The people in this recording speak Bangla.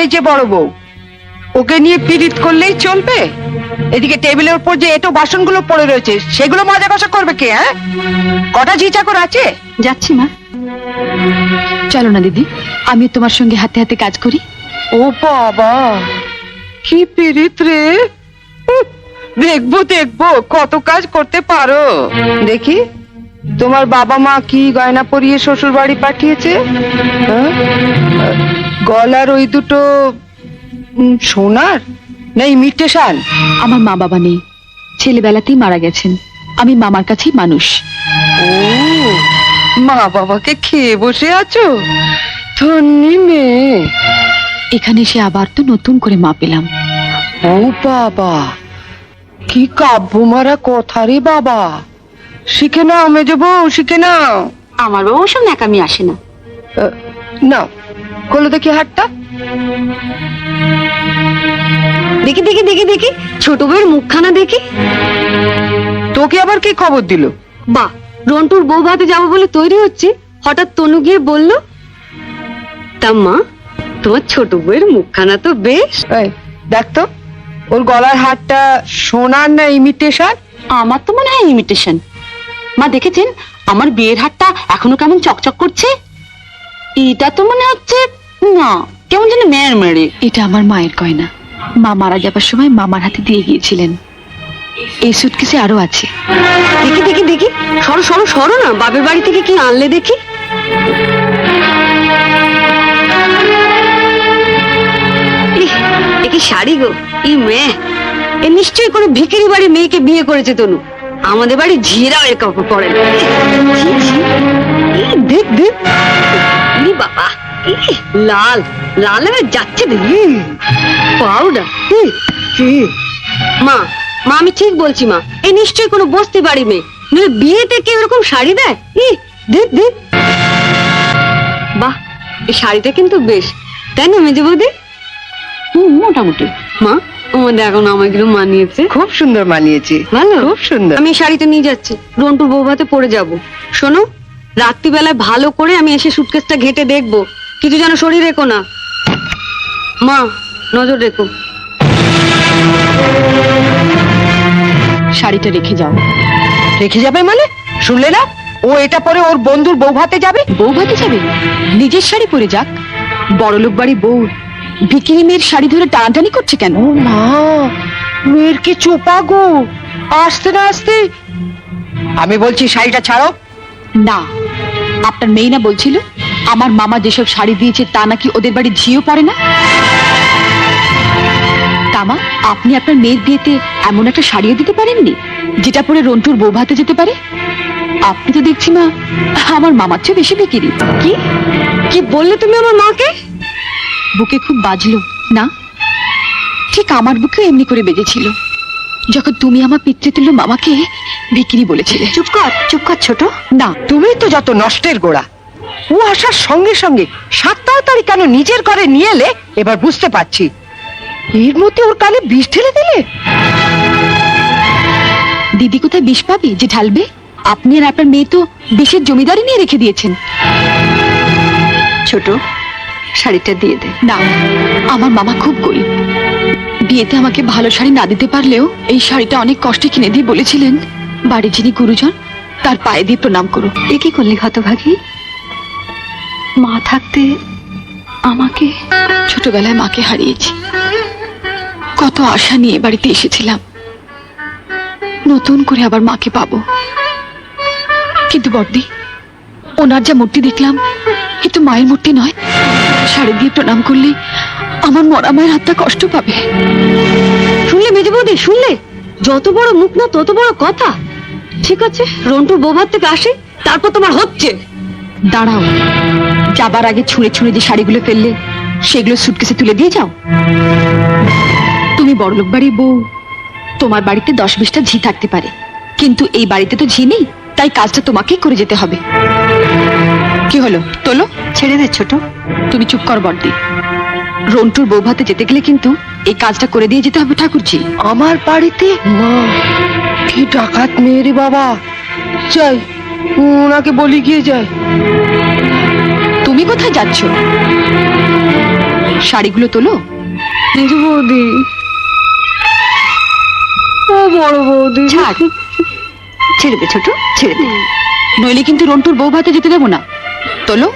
এই যে বড় বউ, ওকে নিয়ে পীড়িত করলেই চলবে? এদিকে টেবিলের উপর যে এটো বাসনগুলো পড়ে রয়েছে সেগুলো মাজা কষা করবে কে? হ্যাঁ, কটা ঝি চাকর আছে? যাচ্ছি মা। চলো না দিদি, আমি তোমার সঙ্গে হাতে হাতে কাজ করি। ও বাবা, কি পীড়িত রে! দেখবো দেখবো কত কাজ করতে পারো। দেখি তোমার বাবা মা কি গয়না পরিয়ে শ্বশুর বাড়ি পাঠিয়েছে। হ্যাঁ? গলার ওই দুটো সোনার না ইমিটেশন? আমার মা বাবা নেই, ছেলেবেলাতেই মারা গেছেন। আমি মামার কাছেই মানুষ। ও, মা বাবাকে খেয়ে বসে আছো? ধন্যি মেয়ে। এখানে এসে আবার তো নতুন করে মা পেলাম। ও বাবা, কি কাব্য মারা কথা রে বাবা! শিখে নাও মেজো বউ, শিখে নাও। আমার বাবা ওসব ন্যাকামি আসে না। নাও, খোলো দেখি হাতটা। দেখি দেখি দেখি দেখি, ছোট বউয়ের মুখখানা দেখি। তোকে আবার কি খবর দিল? বা, রন্টুর বউ ভাতে যাবো বলে তৈরি হচ্ছে, হঠাৎ তনু গিয়ে বলল, তা মা, তোমার ছোট বউয়ের মুখখানা তো বেশ। এই, দেখ তো ওর গলার হারটা সোনার না ইমিটেশন? আমার তো মনে হয় ইমিটেশন। মা দেখেছেন আমার বিয়ের হারটা এখনো কেমন চকচক করছে? এটা তো মনে হচ্ছে না, কেমন যেন মেয়ের মেরে। এটা আমার মায়ের গয়না, মা মারা যাবার সময় মামার হাতে দিয়ে গিয়েছিলেন। এই সুটকেসে আরো আছে। দেখি দেখি দেখি, সরো সরো সরো না, বাপের বাড়ি থেকে কি আনলে দেখি। এ কি শাড়ি গো! ই মেয়ে, এ নিশ্চয়ই কোনো ভিখারি বাড়ির মেয়েকে বিয়ে করেছে তনু। আমাদের বাড়ি ঝিরাও এর কাপড় পরে না। দেখ দেখ, বাবা, লাল লাল হয়ে যাচ্ছে দেখি। পাউডার। মা মা, আমি ঠিক বলছি মা, এই নিশ্চয়ই কোনো বস্তি বাড়ি মেয়ে, নইলে বিয়েতে কেউ এরকম শাড়ি দেয়? দেখ দেখ, বাহ, এই শাড়িটা কিন্তু বেশ, তাই না মেজে বৌদি? মোটামুটি। মা, আমাদের এখন আমাগুলো মানিয়েছে। খুব সুন্দর মানিয়েছে, ভালো, খুব সুন্দর। আমি শাড়িটা নিয়ে যাচ্ছি, রন্টুর বউ ভাতে পরে যাব। শোনো, রাত্রিবেলায় ভালো করে আমি এসে সুটকেসটা ঘেটে দেখবো, কিছু যেন শরীর রেখো না। মা, নজর রেখো। শাড়িটা রেখে যাও। রেখে যাবে মানে? শুনলে না, ও এটা পরে ওর বন্ধুর বউ ভাতে যাবে। বউ ভাতে যাবে? নিজের শাড়ি পরে যাক। বড়লোক বাড়ি বউ ভিখিরি মেয়ের শাড়ি ধরে টানাটানি করছে কেন? ও মা, মেয়ের কি চোপা গো! আসতে না আসতে। আমি বলছি শাড়িটা ছাড়ো। না, আপনার মেয়ে না বলছিল আমার মামা যেসব শাড়ি দিয়েছে তা নাকি ওদের বাড়ি ঝিও পড়ে না? তামা, আপনি আপনার মেয়ের বিয়েতে এমন একটা শাড়িও দিতে পারেননি যেটা পরে রন্টুর বউ ভাতে যেতে পারে? আপনি তো দেখছি মা আমার মামার চেয়ে বেশি বিক্রি। কি কি বললে তুমি আমার মাকে? বুকে খুব বাজলো না? ঠিক আমার বুকেও এমনি করে বেজেছিল যখন তুমি আমার পিতৃতুল্য মামাকে বিক্রি বলেছিলে। চুপ কর ছোট। না, তুমি তো যত নষ্টের গোড়া। ও আসার সঙ্গে সঙ্গে 7 তাড়াতাড়ি কেন নিজের ঘরে নিয়ে এলে এবার বুঝতে পারছি। এর মধ্যে ওর কানে বিষ ঢেলে দিলে। দিদি কোথায় বিষ পাবে যে ঢালবে? আপনি আর আপনার মেয়ে তো বিষের জমিদারি নিয়ে রেখে দিয়েছেন। ছোট, শাড়িটা দিয়ে দে। না, আমার মামা খুব গরিব, বিয়েতে আমাকে ভালো শাড়ি না দিতে পারলেও এই শাড়িটা অনেক কষ্টে কিনে দিয়ে বলেছিলেন বাড়ির যিনি গুরুজন তার পায়ে দিয়ে প্রণাম করো। এ কি করলে হতভাগী? মা থাকতে আমাকে, ছোটবেলায় মাকে হারিয়েছি, কত আশা নিয়ে বাড়িতে এসেছিলাম, নতুন করে আবার মাকে পাবো। কিন্তু বড়দি, ওনার যা মূর্তি দেখলাম এ তো মায়ের মূর্তি নয়। শাড়ি দিয়ে প্রণাম করলে আমার মরা মায়ের হাতটা কষ্ট পাবে। শুনলে মেজে বৌদি, শুনলে? যত বড় মুখ না তত বড় কথা। ঠিক আছে, রন্টুর বৌভাত থেকে আসে, তারপর তোমার হচ্ছে। দাঁড়াও, যাবার আগে ছুঁড়ে ছুঁড়ে যে শাড়িগুলো ফেললে সেগুলো সুটকেসে তুলে দিয়ে যাও। তুমি বড়লোক বাড়ির বউ, তোমার বাড়িতে 10-20টা ঝি থাকতে পারে, কিন্তু এই বাড়িতে তো ঝি নেই, তাই কাজটা তোমাকেই করে যেতে হবে। কি হলো, তোলো। ছেড়ে দে ছোট। তুমি চুপ কর বড়দি। রন্টুর বউ ভাতে যেতে গেলে কিন্তু এই কাজটা করে দিয়ে যেতে হবে ঠাকুরজি। আমার বাড়িতে? মা, কি ডাকাত মেয়ে রে বাবা! যাই, ওনাকে বলি গিয়ে যাই। তুমি কোথায় যাচ্ছ? শাড়িগুলো তোলো। মেজো বৌদি, ও বড় বৌদি, ছাড়, ছেড়ে দে ছোট, ছেড়ে দে, নইলে কিন্তু রন্টুর বউ ভাতে যেতে দেবো না। তোলো।